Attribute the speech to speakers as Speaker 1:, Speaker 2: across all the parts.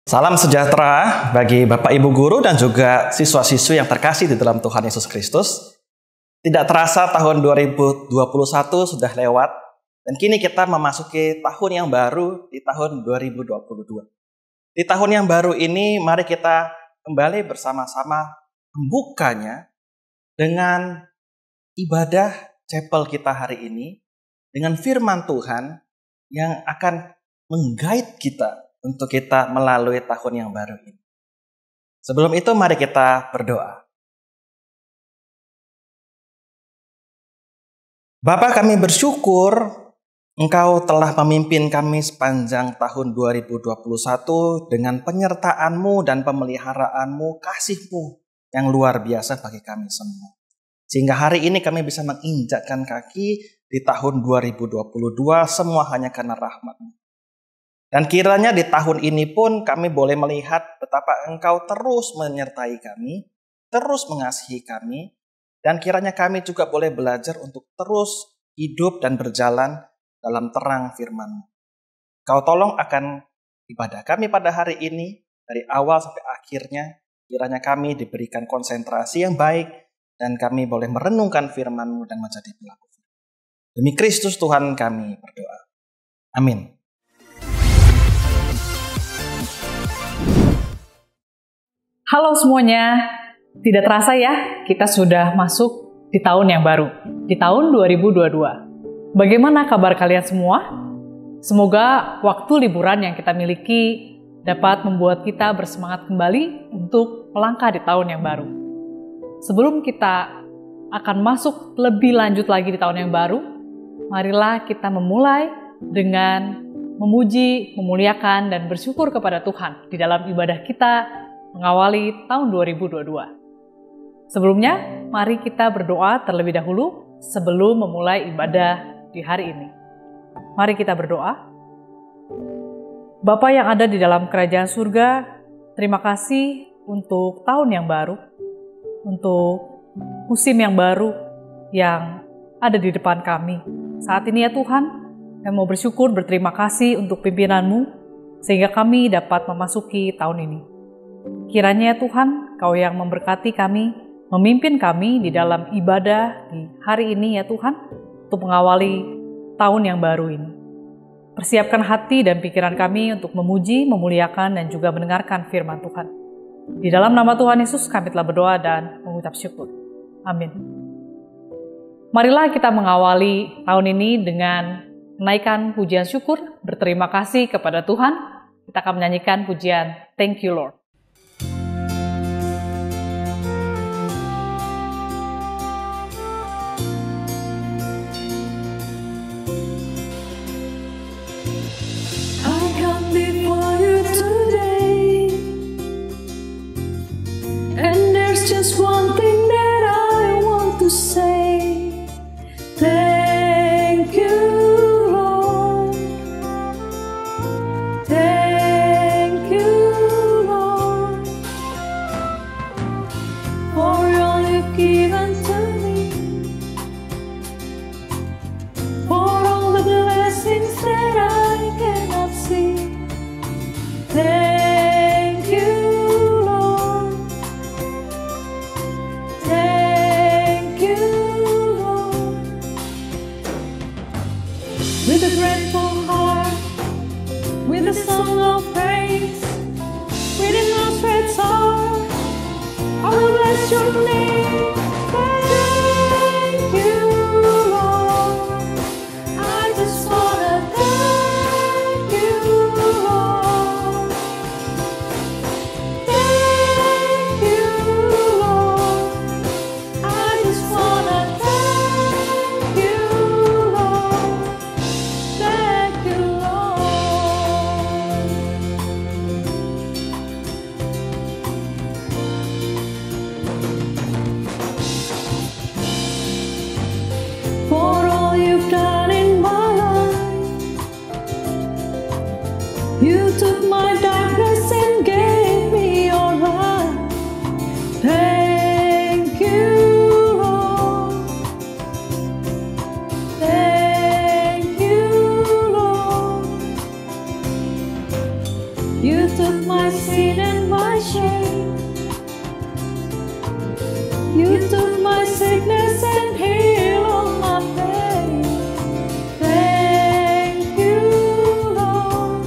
Speaker 1: Salam sejahtera bagi Bapak Ibu Guru dan juga siswa-siswi yang terkasih di dalam Tuhan Yesus Kristus. Tidak terasa tahun 2021 sudah lewat dan kini kita memasuki tahun yang baru di tahun 2022. Di tahun yang baru ini mari kita kembali bersama-sama membukanya dengan ibadah chapel kita hari ini dengan firman Tuhan yang akan meng-guide kita untuk kita melalui tahun yang baru ini. Sebelum itu mari kita berdoa. Bapa, kami bersyukur Engkau telah memimpin kami sepanjang tahun 2021 dengan penyertaan-Mu dan pemeliharaanmu, kasih-Mu yang luar biasa bagi kami semua. Sehingga hari ini kami bisa menginjakkan kaki di tahun 2022 semua hanya karena rahmat-Mu. Dan kiranya di tahun ini pun kami boleh melihat betapa Engkau terus menyertai kami, terus mengasihi kami, dan kiranya kami juga boleh belajar untuk terus hidup dan berjalan dalam terang firman-Mu. Kau tolong akan ibadah kami pada hari ini, dari awal sampai akhirnya, kiranya kami diberikan konsentrasi yang baik, dan kami boleh merenungkan firman-Mu dan menjadi pelaku. Demi Kristus Tuhan kami berdoa. Amin.
Speaker 2: Halo semuanya, tidak terasa ya, kita sudah masuk di tahun yang baru, di tahun 2022. Bagaimana kabar kalian semua? Semoga waktu liburan yang kita miliki dapat membuat kita bersemangat kembali untuk melangkah di tahun yang baru. Sebelum kita akan masuk lebih lanjut lagi di tahun yang baru, marilah kita memulai dengan memuji, memuliakan, dan bersyukur kepada Tuhan di dalam ibadah kita mengawali tahun 2022. Sebelumnya, mari kita berdoa terlebih dahulu sebelum memulai ibadah di hari ini. Mari kita berdoa. Bapa yang ada di dalam kerajaan surga, terima kasih untuk tahun yang baru, untuk musim yang baru yang ada di depan kami. Saat ini ya Tuhan, kami mau bersyukur, berterima kasih untuk pimpinan-Mu, sehingga kami dapat memasuki tahun ini. Kiranya ya Tuhan, Kau yang memberkati kami, memimpin kami di dalam ibadah di hari ini ya Tuhan, untuk mengawali tahun yang baru ini. Persiapkan hati dan pikiran kami untuk memuji, memuliakan, dan juga mendengarkan firman Tuhan. Di dalam nama Tuhan Yesus kami telah berdoa dan mengucap syukur. Amin. Marilah kita mengawali tahun ini dengan menaikkan pujian syukur, berterima kasih kepada Tuhan. Kita akan menyanyikan pujian Thank You Lord.
Speaker 3: Just one thing that I want to say. Thank you, Lord. Thank you, Lord, for all you've given to me, for all the blessings that I cannot see. Thank you, Lord. Thank you, Lord. With a grateful heart, with a song of praise, with an outstretched arm, I will bless your name. Thank you, Lord. I just wanna thank you, Lord. Thank you, Lord. I just wanna thank you, Lord. Thank you, Lord. For all you've done in my life, you took my darkness and gave me your light. Thank you, Lord. Thank you, Lord. You took my my sin and my shame. You took my sickness and healed all my pain. Thank you, Lord.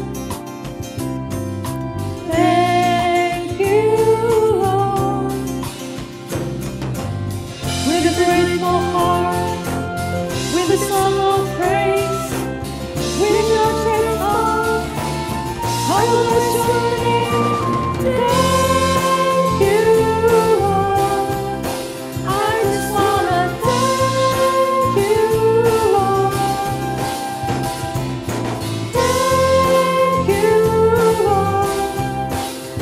Speaker 3: Thank you, Lord. With a grateful heart, with a song of praise, with your great heart, I will bless your name. Thank you, Lord. I just wanna thank you, Lord. Thank you, Lord.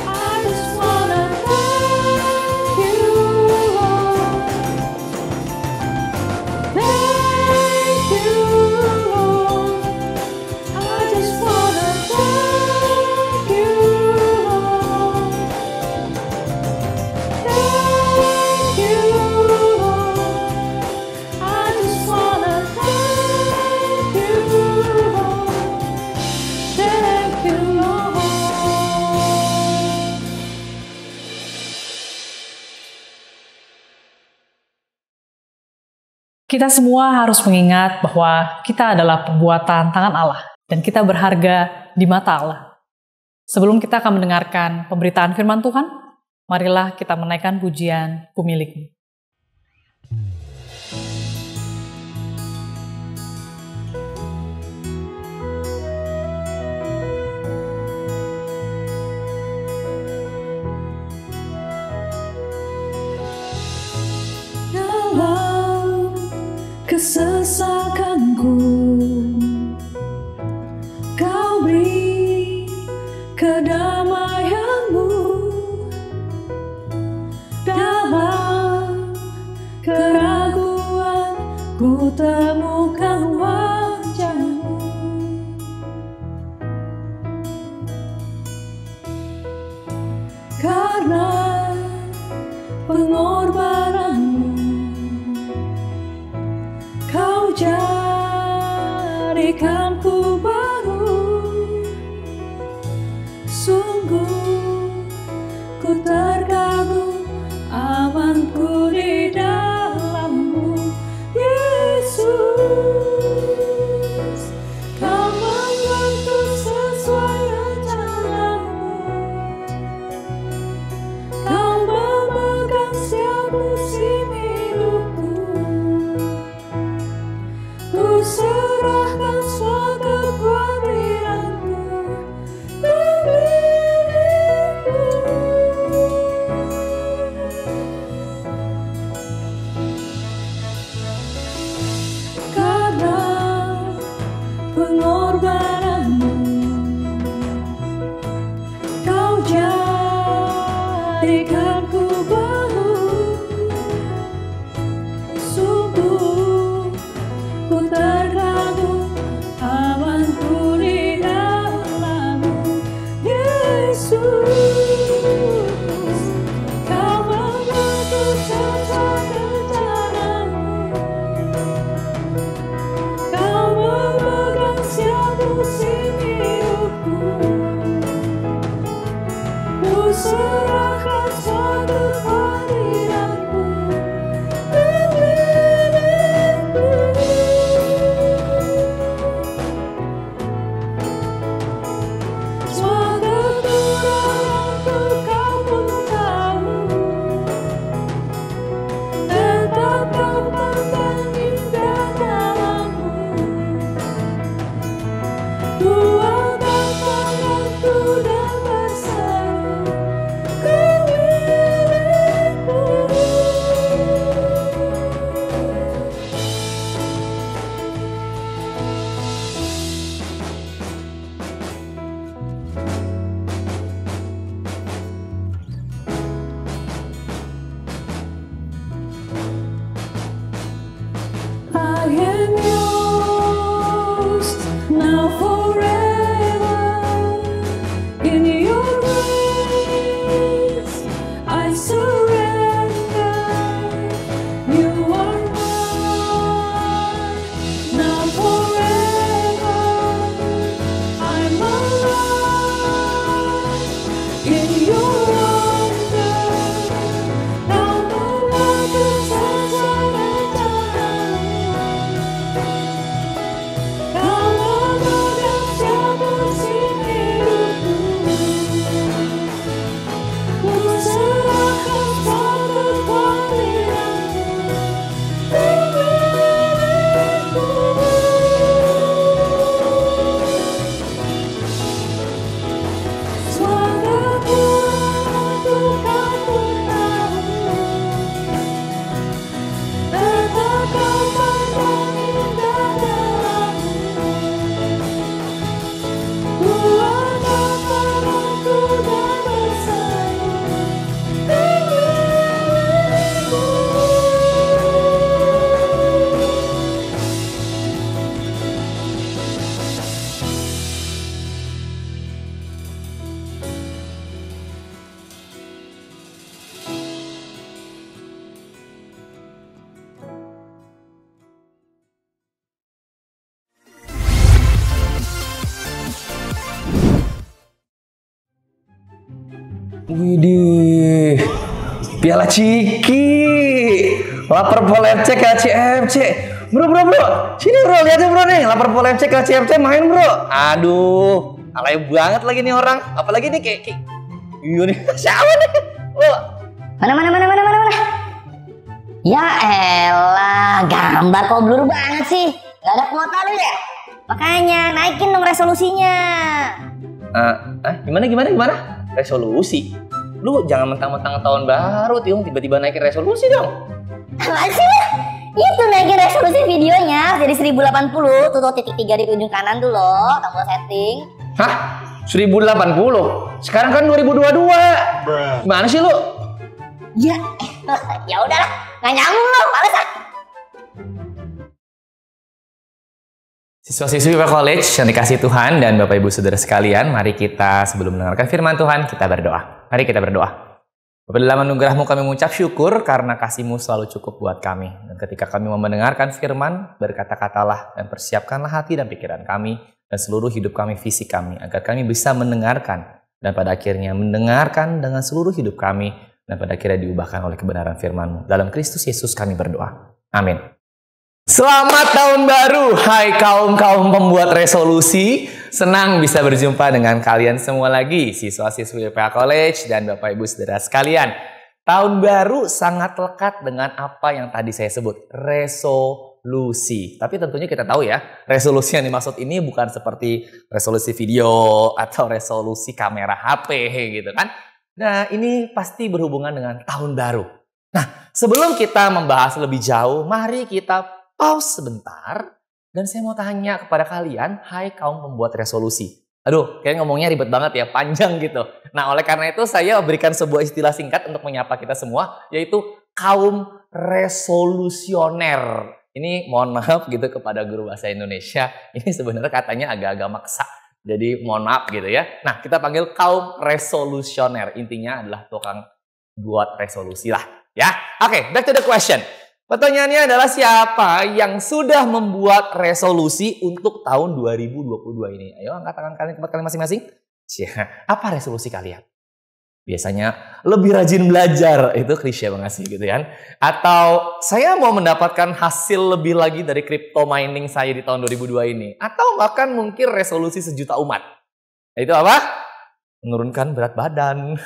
Speaker 3: I just wanna thank you, Lord. Thank you, Lord. I just wanna thank you, Lord. Thank you, Lord. I just wanna thank you, Lord. Thank you, Lord.
Speaker 2: Kita semua harus mengingat bahwa kita adalah perbuatan tangan Allah dan kita berharga di mata Allah. Sebelum kita akan mendengarkan pemberitaan firman Tuhan, marilah kita menaikkan pujian Kumilikmu.
Speaker 3: Dalam kesesakanku, Kau beri kedamaianmu. Dalam keraguan ku temukan wajah-Mu. Karena pengorbananmu, Kau jadikanku baru. Sungguh ku terkagum, amanku di dalam-Mu, Yesus. Kau membentuk sesuai rencana-Mu. Kau memegang setiap musim hidupku. Ku serahkan semua kekhawatiranku ke-Mu. Karena pengorbananmu, Kau jadikanku baru. Sungguh ku terkagum, amanku di dalam-Mu, Yesus. Kau membentuk sesuai rencana-Mu. Kau memegang setiap musim hidupku. Ku serahkan semua kekhawatiranku ke-Mu. Semua kekuranganku Kau pun tahu. Tetap Kau pandang indah dalam-Mu. Ku angkat tanganku dan berseru, Ku-Milik-Mu. I am yours now forever. In your grace I surrender. You are mine now forever. I'm alive
Speaker 4: Widih, Piala Ciki, lapar Pol FC ke CFC. Bro, sini bro, lihatin bro nih, lapar Pol FC ke CFC main bro. Aduh, alay banget lagi nih orang, apalagi nih kayak iya nih, siapa nih? Oh.
Speaker 5: Mana? Ya elah, gambar kok blur banget sih. Gak ada kuota lu ya? Makanya naikin dong resolusinya.
Speaker 4: Gimana? Resolusi? Lu jangan mentang-mentang tahun baru, Tiung, tiba-tiba naikin resolusi dong.
Speaker 5: Apaan sih lu? Itu naikin resolusi videonya jadi 1080, tuh titik 3 di ujung kanan tuh loh, tombol setting.
Speaker 4: Hah? 1080? Sekarang kan 2022. Gimana sih lu?
Speaker 5: Ya, ya udahlah, nggak nyambung loh, males ah.
Speaker 4: Siswa-siswi Pak College yang dikasih Tuhan dan Bapak Ibu Saudara sekalian, mari kita sebelum mendengarkan firman Tuhan, kita berdoa. Mari kita berdoa. Bapa dalam anugerah-Mu kami mengucap syukur karena kasih-Mu selalu cukup buat kami. Dan ketika kami mau mendengarkan firman, berkata-katalah dan persiapkanlah hati dan pikiran kami dan seluruh hidup kami, fisik kami, agar kami bisa mendengarkan dan pada akhirnya mendengarkan dengan seluruh hidup kami dan pada akhirnya diubahkan oleh kebenaran firman-Mu. Dalam Kristus Yesus kami berdoa. Amin. Selamat tahun baru, hai kaum-kaum pembuat resolusi. Senang bisa berjumpa dengan kalian semua lagi, siswa-siswi PA College dan Bapak Ibu Saudara sekalian. Tahun baru sangat lekat dengan apa yang tadi saya sebut, resolusi. Tapi tentunya kita tahu ya, resolusi yang dimaksud ini bukan seperti resolusi video atau resolusi kamera HP gitu kan. Nah, ini pasti berhubungan dengan tahun baru. Nah, sebelum kita membahas lebih jauh, mari kita pause sebentar, dan saya mau tanya kepada kalian, hai kaum pembuat resolusi. Aduh, kayaknya ngomongnya ribet banget ya, panjang gitu. Nah, oleh karena itu saya berikan sebuah istilah singkat untuk menyapa kita semua, yaitu kaum resolusioner. Ini mohon maaf gitu kepada guru bahasa Indonesia, ini sebenarnya katanya agak-agak maksa. Jadi mohon maaf gitu ya. Nah, kita panggil kaum resolusioner. Intinya adalah tukang buat resolusi lah. Ya, oke, back to the question. Pertanyaannya adalah siapa yang sudah membuat resolusi untuk tahun 2022 ini? Ayo angkat tangan kalian ke tempat kalian masing-masing. Apa resolusi kalian? Biasanya lebih rajin belajar, itu klise banget sih gitu kan. Atau saya mau mendapatkan hasil lebih lagi dari crypto mining saya di tahun 2002 ini. Atau bahkan mungkin resolusi sejuta umat. Itu apa? Menurunkan berat badan.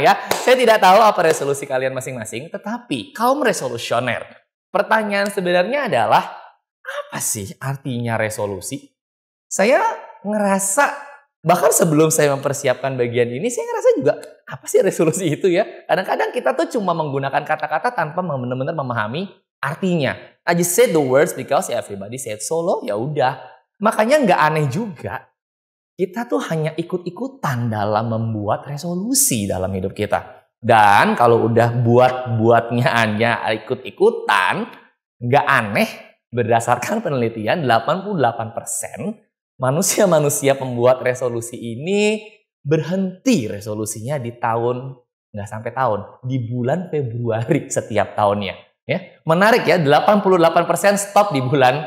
Speaker 4: Ya, saya tidak tahu apa resolusi kalian masing-masing, tetapi kaum resolusioner, pertanyaan sebenarnya adalah, apa sih artinya resolusi? Saya ngerasa, bahkan sebelum saya mempersiapkan bagian ini, saya ngerasa juga, apa sih resolusi itu ya? Kadang-kadang kita tuh cuma menggunakan kata-kata tanpa benar-benar memahami artinya. I just said the words because everybody said so loh, ya udah. Makanya nggak aneh juga, kita tuh hanya ikut-ikutan dalam membuat resolusi dalam hidup kita. Dan kalau udah buatnya hanya ikut-ikutan, nggak aneh, berdasarkan penelitian 88% manusia-manusia pembuat resolusi ini berhenti resolusinya di tahun, nggak sampai tahun, di bulan Februari setiap tahunnya. Ya, menarik ya, 88% stop di bulan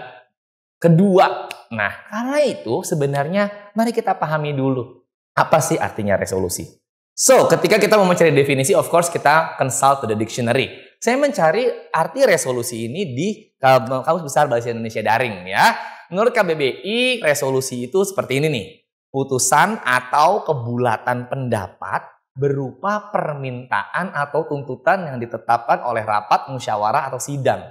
Speaker 4: kedua. Nah, karena itu sebenarnya mari kita pahami dulu apa sih artinya resolusi. So, ketika kita mau mencari definisi, of course kita consult the dictionary. Saya mencari arti resolusi ini di Kamus Besar Bahasa Indonesia Daring ya. Menurut KBBI, resolusi itu seperti ini nih. Putusan atau kebulatan pendapat berupa permintaan atau tuntutan yang ditetapkan oleh rapat, musyawarah atau sidang.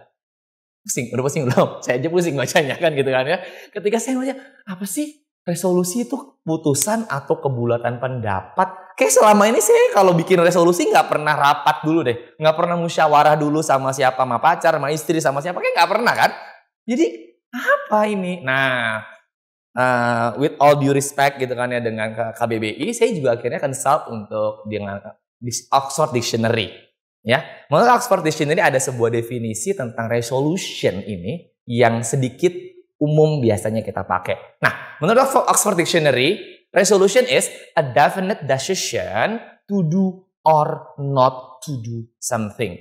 Speaker 4: Pusing, udah pusing belum? Saya aja pusing bacanya kan gitu kan ya. Ketika saya baca, apa sih resolusi itu? Putusan atau kebulatan pendapat. Kayak selama ini saya kalau bikin resolusi nggak pernah rapat dulu deh. Nggak pernah musyawarah dulu sama siapa, sama pacar, sama istri, sama siapa. Kayak nggak pernah kan? Jadi apa ini? Nah, with all due respect gitu kan ya dengan KBBI, saya juga akhirnya consult untuk dengan Oxford Dictionary. Ya, menurut Oxford Dictionary ada sebuah definisi tentang resolution ini yang sedikit umum biasanya kita pakai. Nah, menurut Oxford Dictionary, resolution is a definite decision to do or not to do something.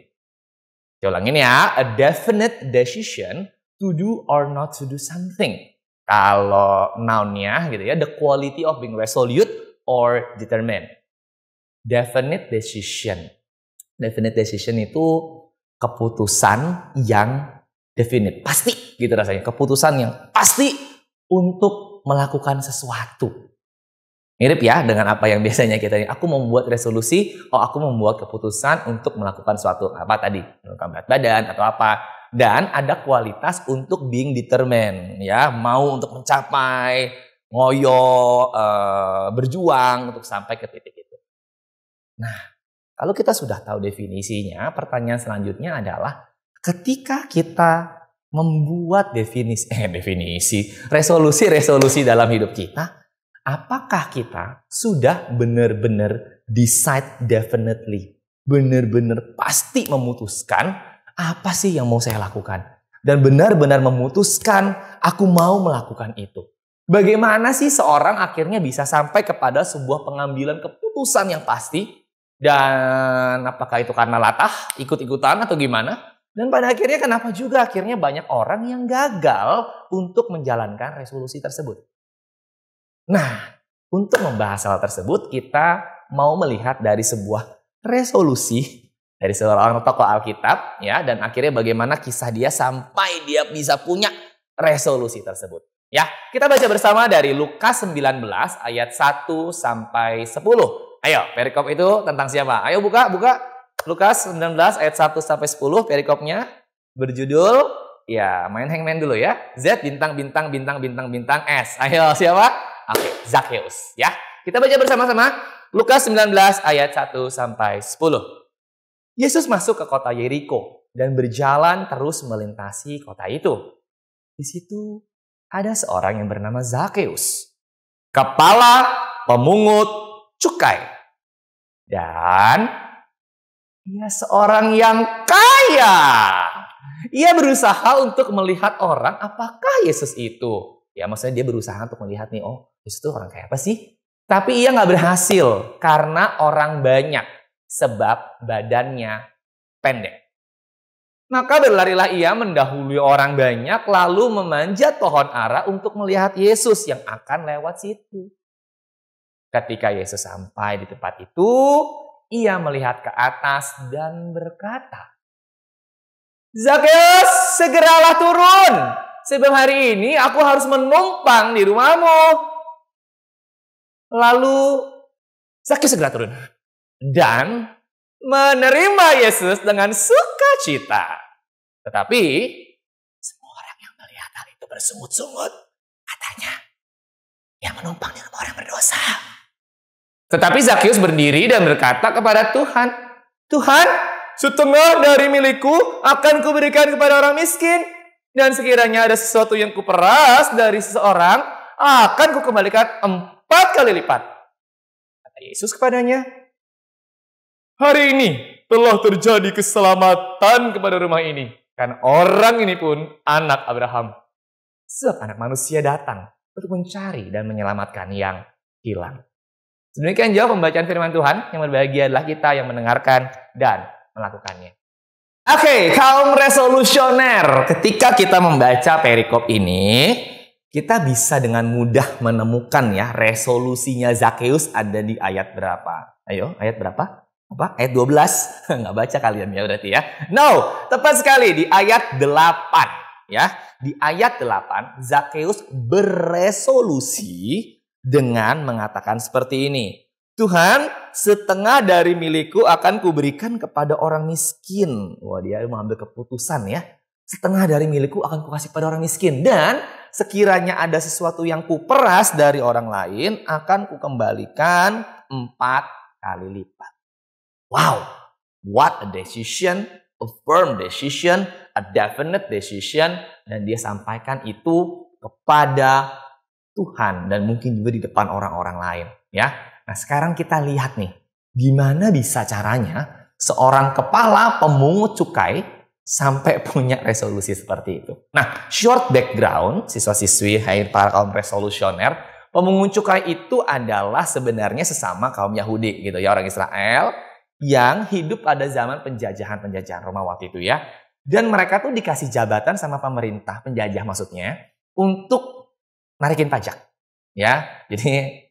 Speaker 4: Saya ulangin ya, a definite decision to do or not to do something. Kalau noun-nya gitu ya, the quality of being resolute or determined. definite decision. Definite decision itu keputusan yang definite, pasti gitu rasanya. Keputusan yang pasti untuk melakukan sesuatu. Mirip ya dengan apa yang biasanya kita, aku membuat resolusi, aku membuat keputusan untuk melakukan suatu apa tadi, menurunkan berat badan atau apa. Dan ada kualitas untuk being determined, ya, mau untuk mencapai, ngoyo, berjuang untuk sampai ke titik itu. Nah, kalau kita sudah tahu definisinya, pertanyaan selanjutnya adalah ketika kita membuat resolusi dalam hidup kita, apakah kita sudah benar-benar decide definitely, benar-benar pasti memutuskan apa sih yang mau saya lakukan, dan benar-benar memutuskan aku mau melakukan itu. Bagaimana sih seorang akhirnya bisa sampai kepada sebuah pengambilan keputusan yang pasti, dan apakah itu karena latah, ikut-ikutan atau gimana? Dan pada akhirnya kenapa juga akhirnya banyak orang yang gagal untuk menjalankan resolusi tersebut. Nah, untuk membahas hal tersebut, kita mau melihat dari sebuah resolusi dari seorang tokoh Alkitab, ya, dan akhirnya bagaimana kisah dia sampai dia bisa punya resolusi tersebut. Ya, kita baca bersama dari Lukas 19 ayat 1 sampai 10. Ayo, perikop itu tentang siapa? Ayo buka. Lukas 19 ayat 1 sampai 10, perikopnya berjudul, ya, main hangman dulu ya. Z bintang S. Ayo, siapa? Oke, Zakheus, ya. Kita baca bersama-sama Lukas 19 ayat 1 sampai 10. Yesus masuk ke kota Yeriko dan berjalan terus melintasi kota itu. Di situ ada seorang yang bernama Zakheus, kepala pemungut cukai. Dan ia seorang yang kaya. Ia berusaha untuk melihat orang apakah Yesus itu. Ya, maksudnya dia berusaha untuk melihat nih, Yesus itu orang kayak apa sih? Tapi ia nggak berhasil karena orang banyak, sebab badannya pendek. Maka berlarilah ia mendahului orang banyak, lalu memanjat pohon ara untuk melihat Yesus yang akan lewat situ. Ketika Yesus sampai di tempat itu, ia melihat ke atas dan berkata, "Zakheus, segeralah turun, sebab hari ini aku harus menumpang di rumahmu." Lalu Zakheus segera turun dan menerima Yesus dengan sukacita. Tetapi semua orang yang melihat hal itu bersungut-sungut, katanya, "Yang menumpang di rumah orang berdosa." Tetapi Zakheus berdiri dan berkata kepada Tuhan, "Tuhan, setengah dari milikku akan kuberikan kepada orang miskin. Dan sekiranya ada sesuatu yang kuperas dari seseorang, akan kukembalikan 4 kali lipat." Kata Yesus kepadanya, "Hari ini telah terjadi keselamatan kepada rumah ini. Karena orang ini pun anak Abraham. Sebab anak manusia datang untuk mencari dan menyelamatkan yang hilang." Demikian jauh pembacaan firman Tuhan. Yang berbahagia adalah kita yang mendengarkan dan melakukannya. Oke, kaum resolusioner. Ketika kita membaca perikop ini, kita bisa dengan mudah menemukan ya resolusinya Zakheus ada di ayat berapa. Ayo, ayat berapa? Apa? Ayat 12? Nggak baca kalian ya berarti ya. No, tepat sekali di ayat 8. Ya, di ayat 8 Zakheus beresolusi dengan mengatakan seperti ini. "Tuhan, setengah dari milikku akan kuberikan kepada orang miskin." Wah, dia mengambil keputusan ya. Setengah dari milikku akan kukasih pada orang miskin. Dan sekiranya ada sesuatu yang kuperas dari orang lain, akan kukembalikan 4 kali lipat. Wow, what a decision, a firm decision, a definite decision. Dan dia sampaikan itu kepada Tuhan dan mungkin juga di depan orang-orang lain. Ya, nah sekarang kita lihat nih, gimana bisa caranya seorang kepala pemungut cukai sampai punya resolusi seperti itu. Nah, short background, siswa-siswi, hai para kaum resolusioner, pemungut cukai itu adalah sebenarnya sesama kaum Yahudi gitu ya, orang Israel yang hidup pada zaman penjajahan Roma waktu itu ya. Dan mereka tuh dikasih jabatan sama pemerintah, penjajah maksudnya, untuk narikin pajak. Ya, jadi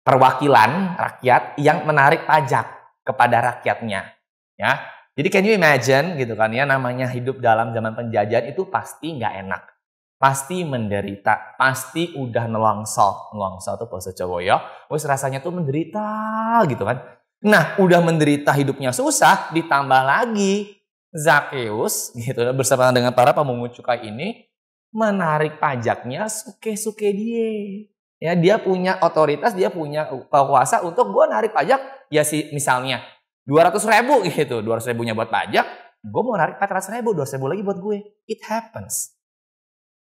Speaker 4: perwakilan rakyat yang menarik pajak kepada rakyatnya. Ya, jadi can you imagine gitu kan ya, namanya hidup dalam zaman penjajahan itu pasti nggak enak, pasti menderita, pasti udah nelongso tuh bahasa Jawa ya, wis rasanya tuh menderita gitu kan. Nah, udah menderita hidupnya susah, ditambah lagi Zakheus gitu bersama dengan para pemungut cukai ini menarik pajaknya suke-suke dia. Ya, dia punya otoritas, dia punya kuasa untuk gue narik pajak ya misalnya 200.000 gitu, 200.000-nya buat pajak, gue mau narik 400.000, 200.000 lagi buat gue. It happens.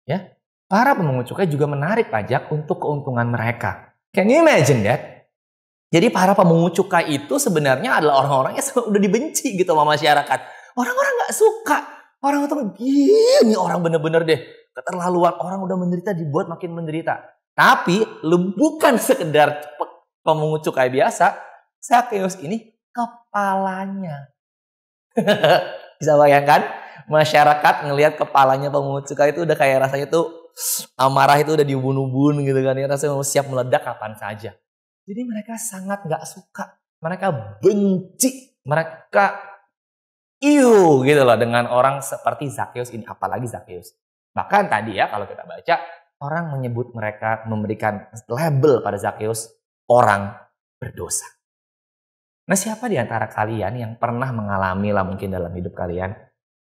Speaker 4: Ya, para pemungut cukai juga menarik pajak untuk keuntungan mereka. Can you imagine that? Jadi para pemungut cukai itu sebenarnya adalah orang-orang yang udah dibenci gitu sama masyarakat. Orang-orang nggak suka. Orang itu gini, orang bener-bener deh keterlaluan. Orang udah menderita dibuat makin menderita. Tapi bukan sekedar pemungut cukai biasa. Zakheus ini kepalanya. Bisa bayangkan? Masyarakat ngelihat kepalanya pemungut cukai itu udah kayak rasanya tuh amarah itu udah diubun-ubun gitu kan. Ya, rasanya siap meledak kapan saja. Jadi mereka sangat gak suka. Mereka benci. Mereka gitu loh dengan orang seperti Zakheus ini. Apalagi Zakheus. Bahkan tadi ya kalau kita baca, orang menyebut mereka, memberikan label pada Zakheus, orang berdosa. Nah, siapa di antara kalian yang pernah mengalami lah mungkin dalam hidup kalian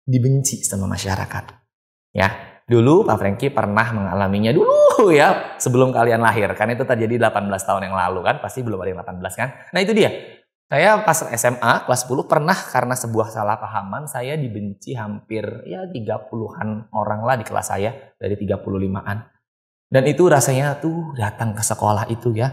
Speaker 4: dibenci sama masyarakat? Ya, dulu Pak Franky pernah mengalaminya dulu ya, sebelum kalian lahir. Kan itu terjadi 18 tahun yang lalu kan, pasti belum ada yang 18 kan. Nah, itu dia. Saya pas SMA kelas 10 pernah karena sebuah salah pahaman saya dibenci hampir ya 30-an orang lah di kelas saya, dari 35-an. Dan itu rasanya tuh datang ke sekolah itu ya,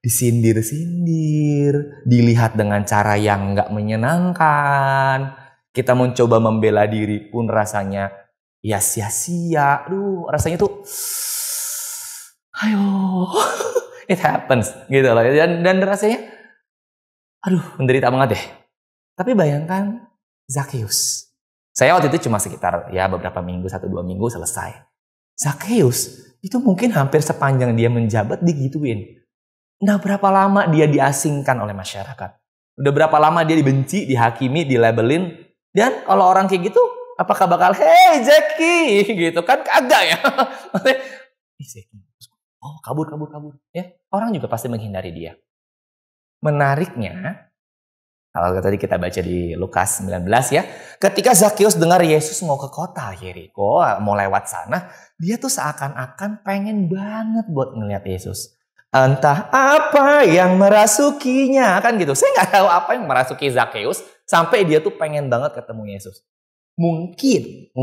Speaker 4: disindir-sindir, dilihat dengan cara yang nggak menyenangkan. Kita mencoba membela diri pun rasanya ya sia-sia. Aduh, rasanya tuh, ayo, it happens gitu loh. Dan rasanya, aduh, menderita banget deh. Tapi bayangkan Zakheus. Saya waktu itu cuma sekitar ya beberapa minggu, 1-2 minggu selesai. Zakheus itu mungkin hampir sepanjang dia menjabat digituin. Udah berapa lama dia diasingkan oleh masyarakat. Udah berapa lama dia dibenci, dihakimi, dilabelin. Dan kalau orang kayak gitu, apakah bakal, hey Zaki, gitu kan? Kagak ya. Zaki, oh kabur. Ya, orang juga pasti menghindari dia. Menariknya, kalau tadi kita baca di Lukas 19 ya, ketika Zakheus dengar Yesus mau ke kota Yeriko, mau lewat sana, dia tuh seakan-akan pengen banget buat ngeliat Yesus. Entah apa yang merasukinya, kan gitu. Saya nggak tahu apa yang merasuki Zakheus sampai dia tuh pengen banget ketemu Yesus. Mungkin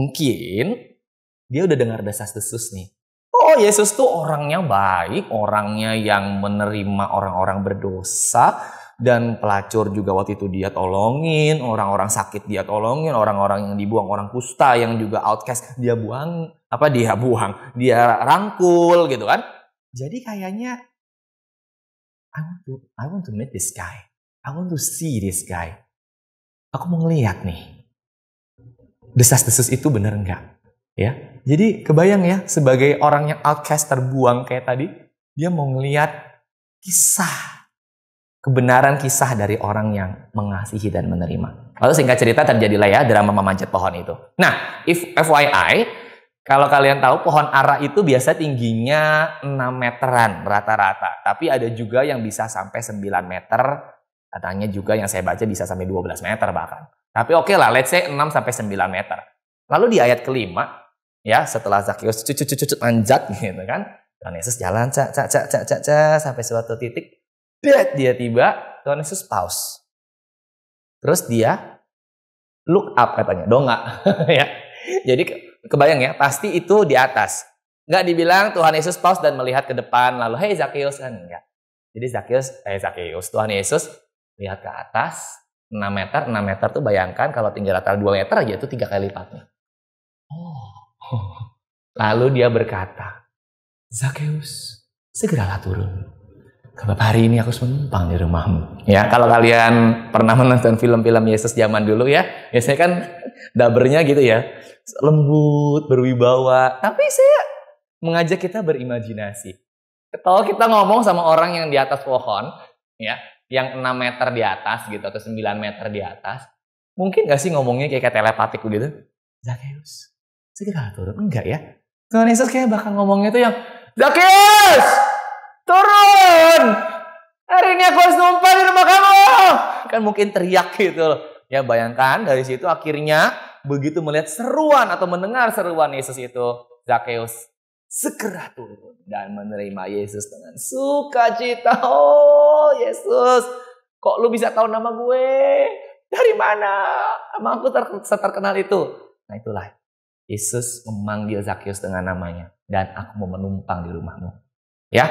Speaker 4: dia udah dengar desas-desus nih. Oh, Yesus tuh orangnya baik, orangnya yang menerima orang-orang berdosa, dan pelacur juga waktu itu dia tolongin, orang-orang sakit dia tolongin, orang-orang yang dibuang, orang kusta yang juga outcast dia rangkul gitu kan. Jadi kayaknya I want to meet this guy. I want to see this guy. Aku mau ngeliat nih. Desas-desus itu bener enggak? Ya. Jadi kebayang ya, sebagai orang yang outcast terbuang kayak tadi, dia mau ngeliat kebenaran kisah dari orang yang mengasihi dan menerima. Lalu singkat cerita terjadilah ya drama memanjat pohon itu. Nah, FYI, kalau kalian tahu pohon ara itu biasa tingginya 6 meteran rata-rata. Tapi ada juga yang bisa sampai 9 meter. Katanya juga yang saya baca bisa sampai 12 meter bahkan. Tapi oke lah, let's say 6 sampai 9 meter. Lalu di ayat kelima, ya setelah Zakheus manjat gitu kan. Tuhan Yesus jalan sampai suatu titik. Dia tiba, Tuhan Yesus pause. Terus dia look up katanya, dongak. Ya. Jadi kebayang ya, pasti itu di atas. Nggak dibilang Tuhan Yesus pause dan melihat ke depan, lalu hey Zakheus, kan enggak. Jadi Zakheus, Tuhan Yesus lihat ke atas, 6 meter tuh bayangkan kalau tinggi rata 2 meter aja itu 3 kali lipatnya. Lalu dia berkata, Zakheus, segeralah turun. Sebab hari ini aku menumpang di rumahmu. Ya, kalau kalian pernah menonton film-film Yesus zaman dulu ya, biasanya kan dabernya gitu ya, lembut, berwibawa. Tapi saya mengajak kita berimajinasi. Kalau kita ngomong sama orang yang di atas pohon, ya, yang 6 meter di atas gitu atau 9 meter di atas, mungkin gak sih ngomongnya kayak telepatik gitu? Zakheus, segera turun. Enggak ya? Tuhan Yesus kayak bakal ngomongnya tuh yang, Zakheus, turun! Hari ini aku harus numpang di rumah kamu. Kan mungkin teriak gitu loh. Ya bayangkan dari situ akhirnya begitu melihat seruan atau mendengar seruan Yesus itu, Zakheus segera turun dan menerima Yesus dengan sukacita. Oh Yesus, kok lu bisa tahu nama gue? Dari mana? Emang aku terkenal itu? Nah itulah, Yesus memanggil Zakheus dengan namanya. Dan aku mau menumpang di rumahmu. Ya,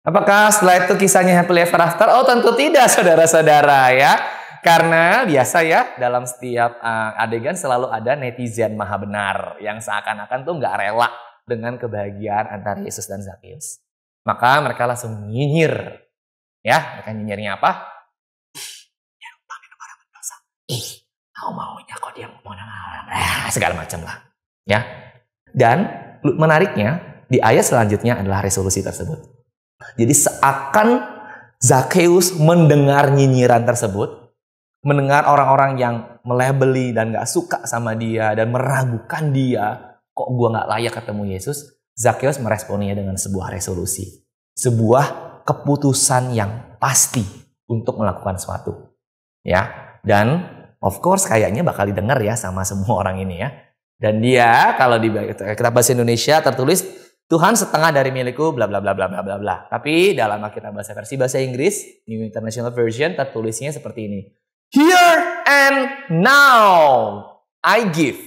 Speaker 4: apakah setelah itu kisahnya happily ever after? Oh tentu tidak saudara-saudara ya. Karena biasa ya, dalam setiap adegan selalu ada netizen maha benar. Yang seakan-akan tuh nggak rela dengan kebahagiaan antara Yesus dan Zakheus. Maka mereka langsung nyinyir. Ya, mereka nyinyirnya apa? Ya, numpang di rumah dosa. Maunya kok dia ngomong segala macam lah. Ya. Dan menariknya di ayat selanjutnya adalah resolusi tersebut. Jadi seakan Zakheus mendengar nyinyiran tersebut, mendengar orang-orang yang melabeli dan gak suka sama dia dan meragukan dia, kok gue gak layak ketemu Yesus, Zakheus meresponnya dengan sebuah resolusi. Sebuah keputusan yang pasti untuk melakukan sesuatu. Ya, dan of course kayaknya bakal didengar ya sama semua orang ini ya. Dan dia kalau di kitab bahasa Indonesia tertulis Tuhan setengah dari milikku bla bla bla bla bla bla bla. Tapi dalam kitab bahasa Inggris New International Version tertulisnya seperti ini. Here and now I give.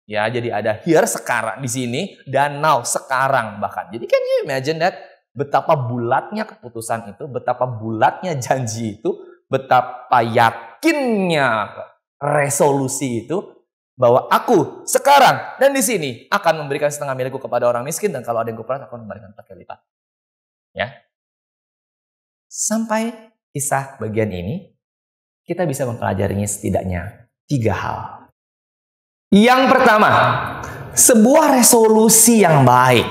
Speaker 4: Ya, jadi ada here sekarang di sini dan now sekarang bahkan. Jadi can you imagine that betapa bulatnya keputusan itu, betapa bulatnya janji itu, betapa yakinnya resolusi itu bahwa aku sekarang dan di sini akan memberikan setengah milikku kepada orang miskin dan kalau ada yang kuperas aku memberikan 4 kali lipat. Ya. Sampai kisah bagian ini kita bisa mempelajarinya setidaknya 3 hal. Yang pertama, sebuah resolusi yang baik,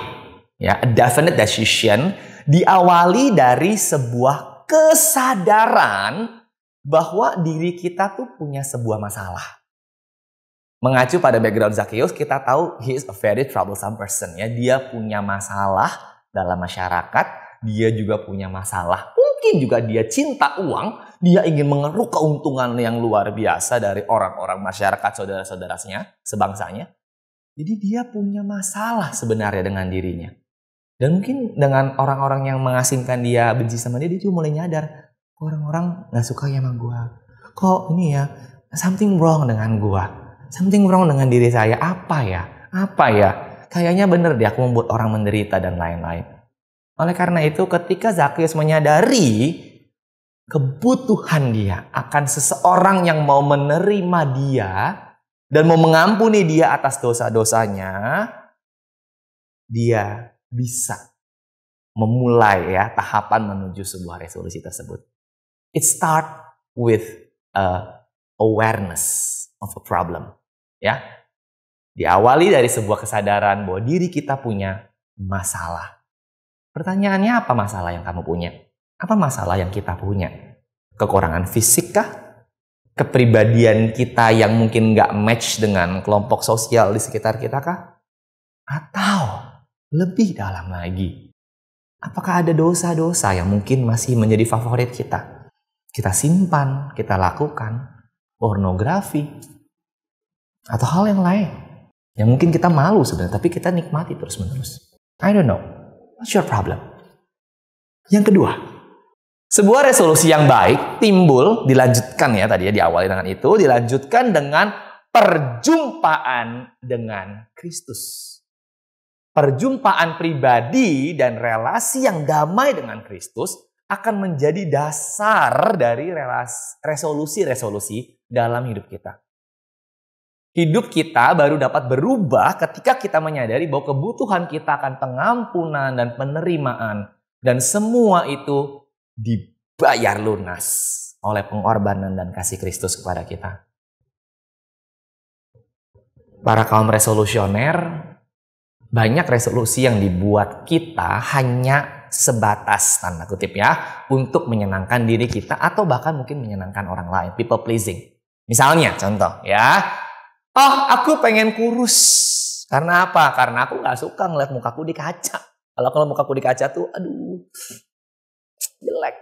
Speaker 4: ya, a definite decision diawali dari sebuah kesadaran bahwa diri kita tuh punya sebuah masalah. Mengacu pada background Zakheus, kita tahu he is a very troublesome person. Ya, dia punya masalah dalam masyarakat, dia juga punya masalah. Mungkin juga dia cinta uang, dia ingin mengeruk keuntungan yang luar biasa dari orang-orang masyarakat, saudara-saudaranya, sebangsanya. Jadi dia punya masalah sebenarnya dengan dirinya. Dan mungkin dengan orang-orang yang mengasingkan dia, benci sama dia juga mulai nyadar, orang-orang gak suka ya sama gue. Kok ini ya, something wrong dengan gue. Something wrong dengan diri saya. Apa ya? Kayaknya bener deh aku membuat orang menderita dan lain-lain. Oleh karena itu ketika Zakheus menyadari kebutuhan dia akan seseorang yang mau menerima dia dan mau mengampuni dia atas dosa-dosanya, dia bisa memulai ya tahapan menuju sebuah resolusi tersebut. It start with awareness of a problem. Ya, diawali dari sebuah kesadaran bahwa diri kita punya masalah. Pertanyaannya, apa masalah yang kamu punya? Apa masalah yang kita punya? Kekurangan fisik kah? Kepribadian kita yang mungkin nggak match dengan kelompok sosial di sekitar kita kah? Atau lebih dalam lagi, apakah ada dosa-dosa yang mungkin masih menjadi favorit kita? Kita simpan, kita lakukan, pornografi, atau hal yang lain yang mungkin kita malu sebenarnya, tapi kita nikmati terus-menerus. I don't know. What's your problem? Yang kedua, sebuah resolusi yang baik timbul, dilanjutkan ya tadi ya, diawali dengan itu, dilanjutkan dengan perjumpaan dengan Kristus. Perjumpaan pribadi dan relasi yang damai dengan Kristus akan menjadi dasar dari resolusi-resolusi dalam hidup kita. Hidup kita baru dapat berubah ketika kita menyadari bahwa kebutuhan kita akan pengampunan dan penerimaan. Dan semua itu dibayar lunas oleh pengorbanan dan kasih Kristus kepada kita. Para kaum resolusioner, banyak resolusi yang dibuat kita hanya sebatas tanda kutip ya untuk menyenangkan diri kita atau bahkan mungkin menyenangkan orang lain, people pleasing. Misalnya contoh ya, oh aku pengen kurus. Karena apa? Karena aku gak suka ngeliat mukaku di kaca. Kalau mukaku di kaca tuh aduh jelek,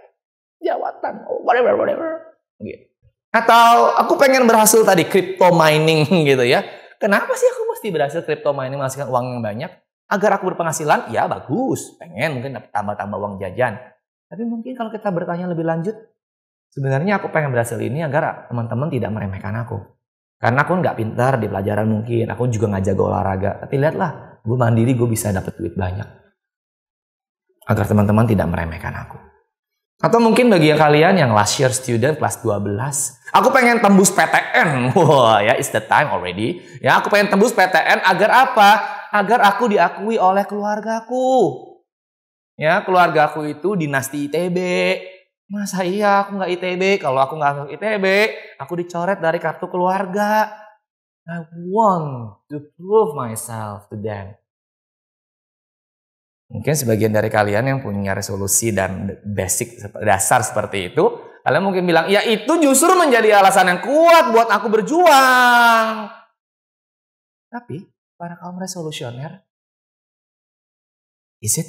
Speaker 4: jawatan, whatever. Gitu. Atau aku pengen berhasil tadi crypto mining gitu ya. Kenapa sih aku mesti berhasil crypto mining menghasilkan uang yang banyak? Agar aku berpenghasilan, ya bagus. Pengen mungkin tambah-tambah uang jajan. Tapi mungkin kalau kita bertanya lebih lanjut, sebenarnya aku pengen berhasil ini agar teman-teman tidak meremehkan aku. Karena aku nggak pintar di pelajaran mungkin. Aku juga nggak jago olahraga. Tapi lihatlah, gue mandiri, gue bisa dapet duit banyak. Agar teman-teman tidak meremehkan aku. Atau mungkin bagi kalian yang last year student kelas 12, aku pengen tembus PTN. Wah, ya it's the time already. Ya, aku pengen tembus PTN agar apa? Agar aku diakui oleh keluargaku. Ya, keluargaku itu dinasti ITB. Masa iya aku nggak ITB? Kalau aku nggak ITB, aku dicoret dari kartu keluarga. I want to prove myself to them. Mungkin sebagian dari kalian yang punya resolusi dan basic dasar seperti itu, kalian mungkin bilang, ya itu justru menjadi alasan yang kuat buat aku berjuang. Tapi para kaum resolusioner, is it?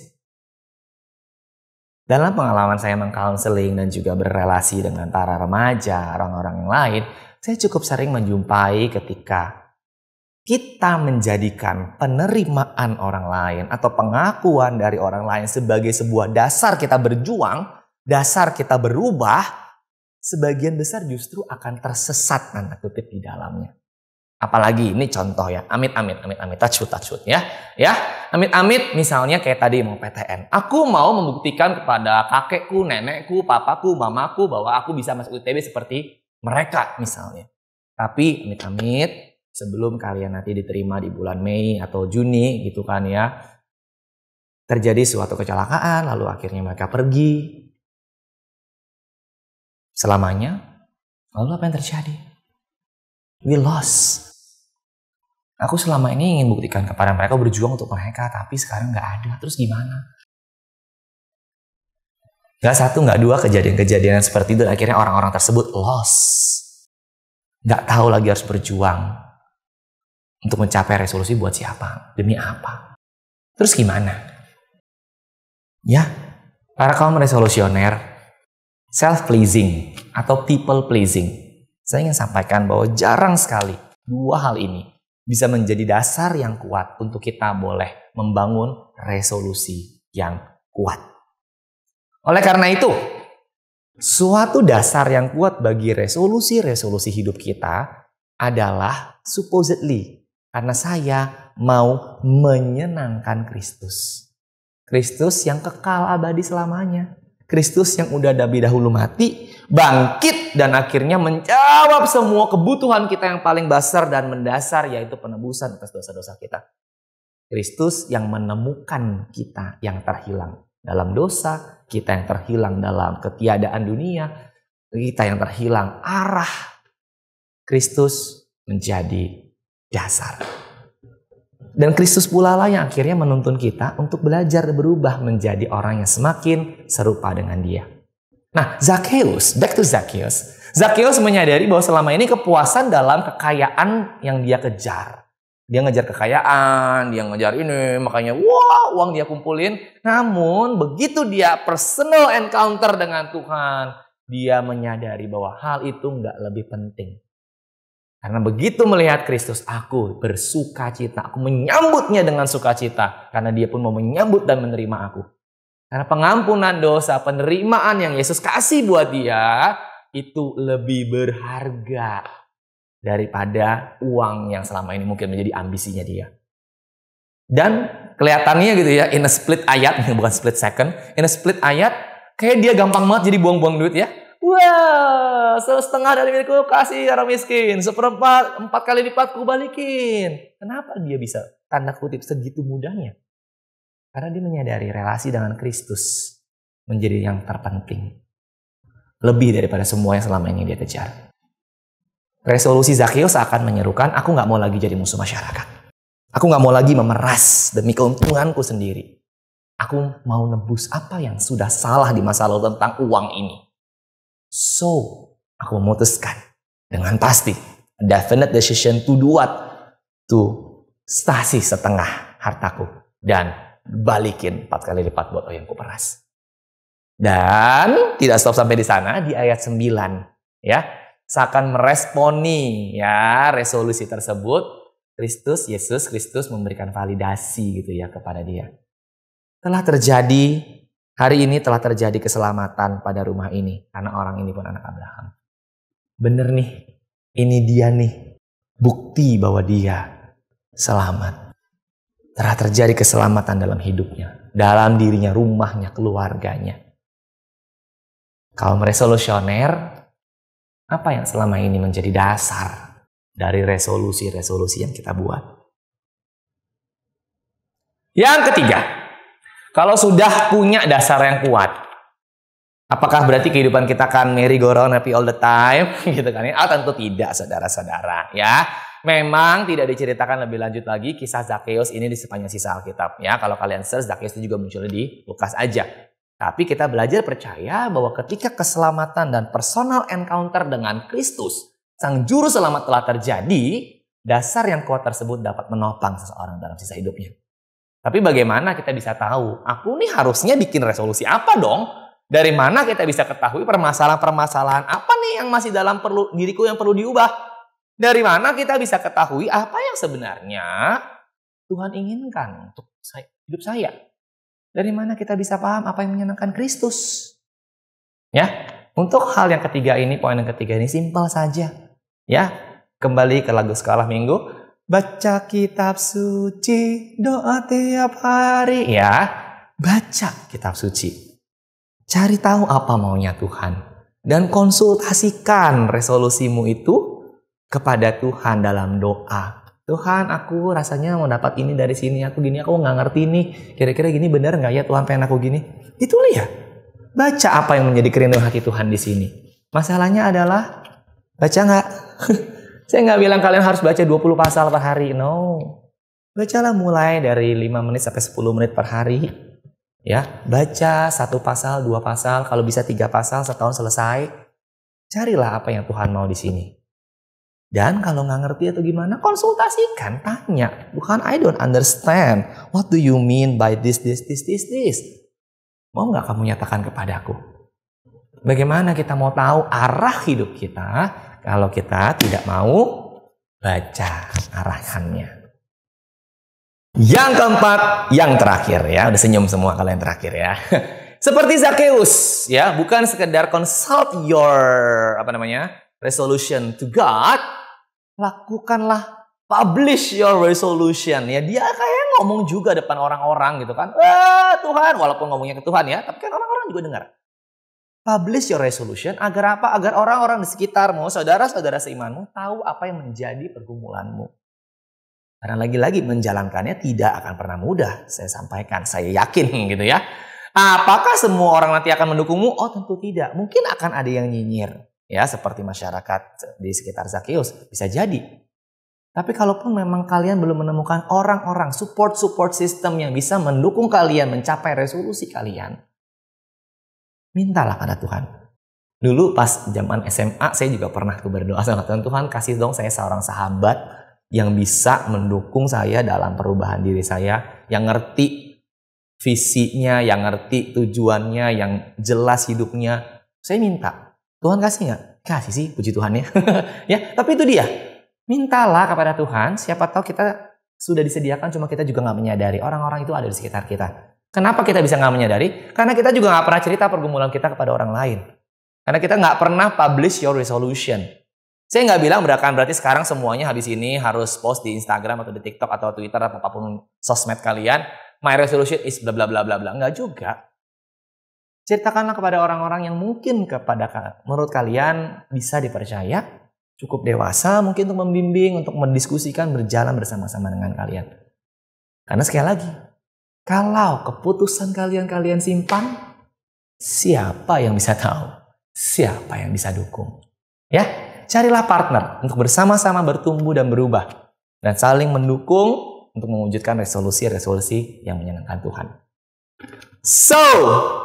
Speaker 4: Dalam pengalaman saya mengcounseling dan juga berrelasi dengan para remaja, orang-orang yang lain, saya cukup sering menjumpai ketika kita menjadikan penerimaan orang lain atau pengakuan dari orang lain sebagai sebuah dasar kita berjuang, dasar kita berubah, sebagian besar justru akan tersesat tanda kutip di dalamnya. Apalagi ini contoh ya, amit, touch wood ya. Ya, amit misalnya kayak tadi mau PTN. Aku mau membuktikan kepada kakekku, nenekku, papaku, mamaku bahwa aku bisa masuk ITB seperti mereka misalnya. Tapi amit, sebelum kalian nanti diterima di bulan Mei atau Juni gitu kan ya, terjadi suatu kecelakaan lalu akhirnya mereka pergi selamanya. Lalu apa yang terjadi? We lost. Aku selama ini ingin buktikan kepada mereka, berjuang untuk mereka, tapi sekarang nggak ada. Terus gimana? Nggak satu, nggak dua kejadian-kejadian seperti itu. Akhirnya orang-orang tersebut lost. Nggak tahu lagi harus berjuang untuk mencapai resolusi buat siapa, demi apa. Terus gimana? Ya, para kaum resolusioner, self-pleasing atau people-pleasing. Saya ingin sampaikan bahwa jarang sekali dua hal ini bisa menjadi dasar yang kuat untuk kita boleh membangun resolusi yang kuat. Oleh karena itu, suatu dasar yang kuat bagi resolusi-resolusi hidup kita adalah supposedly, karena saya mau menyenangkan Kristus. Kristus yang kekal abadi selamanya. Kristus yang udah lebih dahulu mati, bangkit, dan akhirnya menjawab semua kebutuhan kita yang paling besar dan mendasar, yaitu penebusan atas dosa-dosa kita. Kristus yang menemukan kita yang terhilang dalam dosa, kita yang terhilang dalam ketiadaan dunia, kita yang terhilang arah. Kristus menjadi dasar. Dan Kristus pula lah yang akhirnya menuntun kita untuk belajar dan berubah menjadi orang yang semakin serupa dengan Dia. Nah, Zakheus, back to Zakheus. Zakheus menyadari bahwa selama ini kepuasan dalam kekayaan yang dia kejar. Dia ngejar kekayaan, dia ngejar ini, makanya wah, uang dia kumpulin. Namun begitu dia personal encounter dengan Tuhan, dia menyadari bahwa hal itu nggak lebih penting. Karena begitu melihat Kristus, aku bersuka cita. Aku menyambutnya dengan sukacita. Karena dia pun mau menyambut dan menerima aku. Karena pengampunan dosa, penerimaan yang Yesus kasih buat dia, itu lebih berharga daripada uang yang selama ini mungkin menjadi ambisinya dia. Dan kelihatannya gitu ya, in a split ayat, bukan split second, in a split ayat, kayak dia gampang banget jadi buang-buang duit ya. Wah, setengah dari milikku kasih orang miskin, 1/4, 4 kali lipat ku balikin. Kenapa dia bisa tanda kutip segitu mudahnya? Karena dia menyadari relasi dengan Kristus menjadi yang terpenting. Lebih daripada semua yang selama ini dia kejar. Resolusi Zakheus akan menyerukan, aku gak mau lagi jadi musuh masyarakat. Aku gak mau lagi memeras demi keuntunganku sendiri. Aku mau nebus apa yang sudah salah di masa lalu tentang uang ini. So, aku memutuskan dengan pasti, a definite decision to do what? To stasi setengah hartaku dan balikin 4 kali lipat buat yang kuperas. Dan tidak stop sampai di sana, di ayat 9 ya, seakan meresponi ya resolusi tersebut, Yesus Kristus memberikan validasi gitu ya kepada dia. Hari ini telah terjadi keselamatan pada rumah ini karena orang ini pun anak Abraham. Bener nih, ini dia nih bukti bahwa dia selamat. Telah terjadi keselamatan dalam hidupnya, dalam dirinya, rumahnya, keluarganya. Kaum resolusioner, apa yang selama ini menjadi dasar dari resolusi-resolusi yang kita buat? Yang ketiga, kalau sudah punya dasar yang kuat, apakah berarti kehidupan kita akan merry-go-round happy all the time? Gitu kan ya? Tentu tidak, saudara-saudara. Ya, memang tidak diceritakan lebih lanjut lagi kisah Zakheus ini di sepanjang sisa Alkitab. Ya, kalau kalian search, Zakheus itu juga muncul di Lukas aja. Tapi kita belajar percaya bahwa ketika keselamatan dan personal encounter dengan Kristus, Sang Juru Selamat telah terjadi, dasar yang kuat tersebut dapat menopang seseorang dalam sisa hidupnya. Tapi bagaimana kita bisa tahu, aku nih harusnya bikin resolusi apa dong? Dari mana kita bisa ketahui permasalahan-permasalahan apa nih yang masih dalam diriku yang perlu diubah? Dari mana kita bisa ketahui apa yang sebenarnya Tuhan inginkan untuk hidup saya? Dari mana kita bisa paham apa yang menyenangkan Kristus? Ya, untuk hal yang ketiga ini, poin yang ketiga ini simpel saja. Ya, kembali ke lagu sekolah minggu. Baca kitab suci, doa tiap hari. Ya, baca kitab suci. Cari tahu apa maunya Tuhan. Dan konsultasikan resolusimu itu kepada Tuhan dalam doa. Tuhan, aku rasanya mau dapat ini dari sini. Aku nggak ngerti nih. Kira-kira gini benar nggak ya Tuhan pengen aku gini? Itulah ya. Baca apa yang menjadi kerinduan hati Tuhan di sini. Masalahnya adalah, baca nggak? Saya nggak bilang kalian harus baca 20 pasal per hari. No. Bacalah mulai dari 5 menit sampai 10 menit per hari. Ya, baca 1 pasal, 2 pasal. Kalau bisa 3 pasal, setahun selesai. Carilah apa yang Tuhan mau di sini. Dan kalau nggak ngerti atau gimana, konsultasikan, tanya. Tuhan, I don't understand. What do you mean by this? Mau nggak kamu nyatakan kepadaku? Bagaimana kita mau tahu arah hidup kita kalau kita tidak mau baca arahannya? Yang keempat, yang terakhir ya. Udah senyum semua kalian terakhir ya. Seperti Zakheus ya, bukan sekedar consult your resolution to God. Lakukanlah, publish your resolution ya. Dia kayak ngomong juga depan orang-orang gitu kan. Tuhan, walaupun ngomongnya ke Tuhan ya, tapi kan orang-orang juga dengar. Publish your resolution agar apa? Agar orang-orang di sekitarmu, saudara-saudara seimanmu tahu apa yang menjadi pergumulanmu. Karena lagi-lagi menjalankannya tidak akan pernah mudah. Saya sampaikan, saya yakin gitu ya. Apakah semua orang nanti akan mendukungmu? Oh, tentu tidak. Mungkin akan ada yang nyinyir. Ya, seperti masyarakat di sekitar Zakheus, bisa jadi. Tapi kalaupun memang kalian belum menemukan orang-orang support system yang bisa mendukung kalian mencapai resolusi kalian, mintalah pada Tuhan. Dulu pas zaman SMA, saya juga pernah berdoa sama Tuhan, Tuhan kasih dong saya seorang sahabat yang bisa mendukung saya dalam perubahan diri saya, yang ngerti visinya, yang ngerti tujuannya, yang jelas hidupnya. Saya minta. Tuhan kasih nggak? Kasih sih, puji Tuhan ya. Ya, tapi itu dia. Mintalah kepada Tuhan, siapa tahu kita sudah disediakan, cuma kita juga nggak menyadari. Orang-orang itu ada di sekitar kita. Kenapa kita bisa nggak menyadari? Karena kita juga nggak pernah cerita pergumulan kita kepada orang lain. Karena kita nggak pernah publish your resolution. Saya nggak bilang berarti sekarang semuanya habis ini harus post di Instagram atau di TikTok atau Twitter atau apapun sosmed kalian. My resolution is bla bla bla bla bla. Nggak juga. Ceritakanlah kepada orang-orang yang mungkin menurut kalian bisa dipercaya, cukup dewasa mungkin untuk membimbing, untuk mendiskusikan, berjalan bersama-sama dengan kalian. Karena sekali lagi, kalau keputusan kalian simpan, siapa yang bisa tahu? Siapa yang bisa dukung? Ya, carilah partner untuk bersama-sama bertumbuh dan berubah. Dan saling mendukung untuk mewujudkan resolusi-resolusi yang menyenangkan Tuhan. So,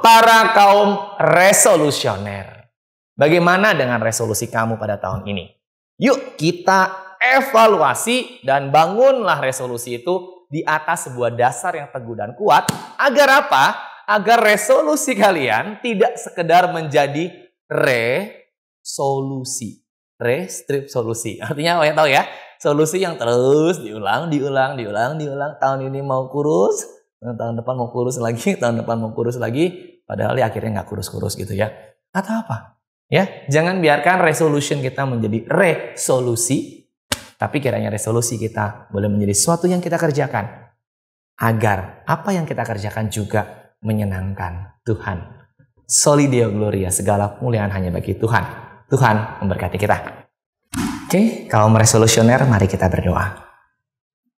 Speaker 4: para kaum resolusioner, bagaimana dengan resolusi kamu pada tahun ini? Yuk kita evaluasi dan bangunlah resolusi itu di atas sebuah dasar yang teguh dan kuat. Agar apa? Agar resolusi kalian tidak sekedar menjadi resolusi. Restrip solusi. Artinya apa yang tahu ya? Solusi yang terus diulang. Tahun ini mau kurus, tahun depan mau kurus lagi, tahun depan mau kurus lagi. Padahal ya akhirnya nggak kurus-kurus gitu ya. Atau apa? Ya, jangan biarkan resolution kita menjadi resolusi. Tapi kiranya resolusi kita boleh menjadi sesuatu yang kita kerjakan. Agar apa yang kita kerjakan juga menyenangkan Tuhan. Soli Deo Gloria, segala kemuliaan hanya bagi Tuhan. Tuhan memberkati kita. Oke, kaum resolusioner, mari kita berdoa.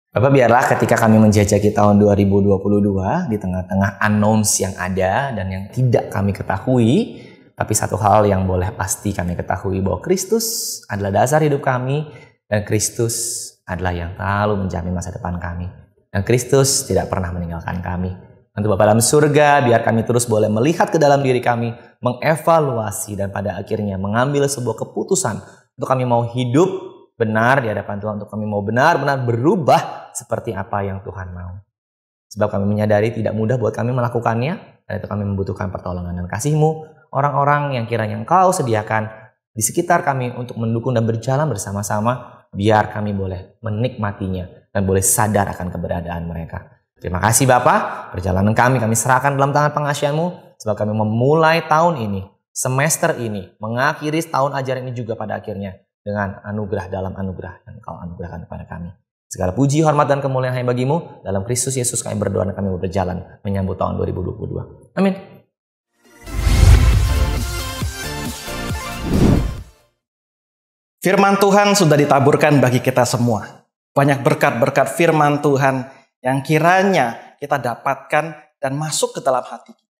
Speaker 4: Bapak, biarlah ketika kami menjajaki tahun 2022 di tengah-tengah unknowns yang ada dan yang tidak kami ketahui, tapi satu hal yang boleh pasti kami ketahui bahwa Kristus adalah dasar hidup kami dan Kristus adalah yang selalu menjamin masa depan kami. Dan Kristus tidak pernah meninggalkan kami. Untuk Bapa dalam surga, biar kami terus boleh melihat ke dalam diri kami, mengevaluasi dan pada akhirnya mengambil sebuah keputusan untuk kami mau hidup benar di hadapan Tuhan, untuk kami mau benar-benar berubah seperti apa yang Tuhan mau. Sebab kami menyadari tidak mudah buat kami melakukannya, dan itu kami membutuhkan pertolongan dan kasih-Mu, orang-orang yang kiranya Engkau sediakan di sekitar kami untuk mendukung dan berjalan bersama-sama, biar kami boleh menikmatinya dan boleh sadar akan keberadaan mereka. Terima kasih Bapa, perjalanan kami serahkan dalam tangan pengasihan-Mu, sebab kami memulai tahun ini, semester ini, mengakhiri tahun ajaran ini juga pada akhirnya dengan anugerah dalam anugerah yang Engkau anugerahkan kepada kami. Segala puji, hormat, dan kemuliaan hanya bagi-Mu. Dalam Kristus Yesus kami berdoa dan kami berjalan menyambut tahun 2022. Amin.
Speaker 1: Firman Tuhan sudah ditaburkan bagi kita semua. Banyak berkat-berkat firman Tuhan yang kiranya kita dapatkan dan masuk ke dalam hati kita.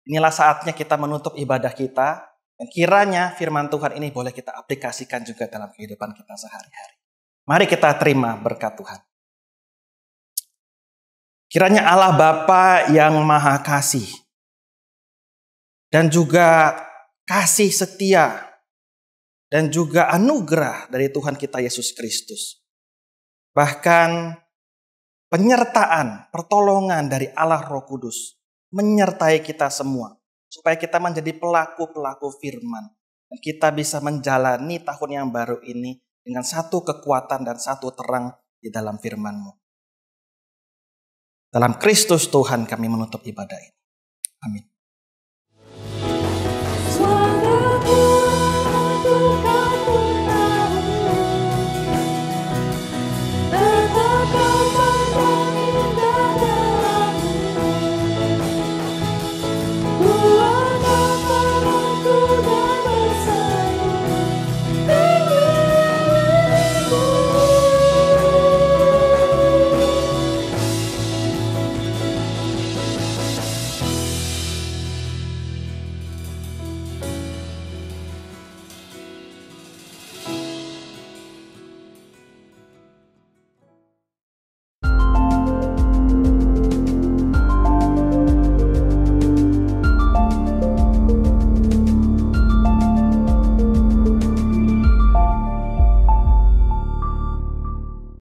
Speaker 1: Inilah saatnya kita menutup ibadah kita, dan kiranya firman Tuhan ini boleh kita aplikasikan juga dalam kehidupan kita sehari-hari. Mari kita terima berkat Tuhan. Kiranya Allah Bapa yang Maha Kasih dan juga kasih setia dan juga anugerah dari Tuhan kita Yesus Kristus, bahkan penyertaan, pertolongan dari Allah Roh Kudus menyertai kita semua, supaya kita menjadi pelaku-pelaku firman, dan kita bisa menjalani tahun yang baru ini dengan satu kekuatan dan satu terang di dalam firman-Mu. Dalam Kristus Tuhan kami menutup ibadah ini. Amin.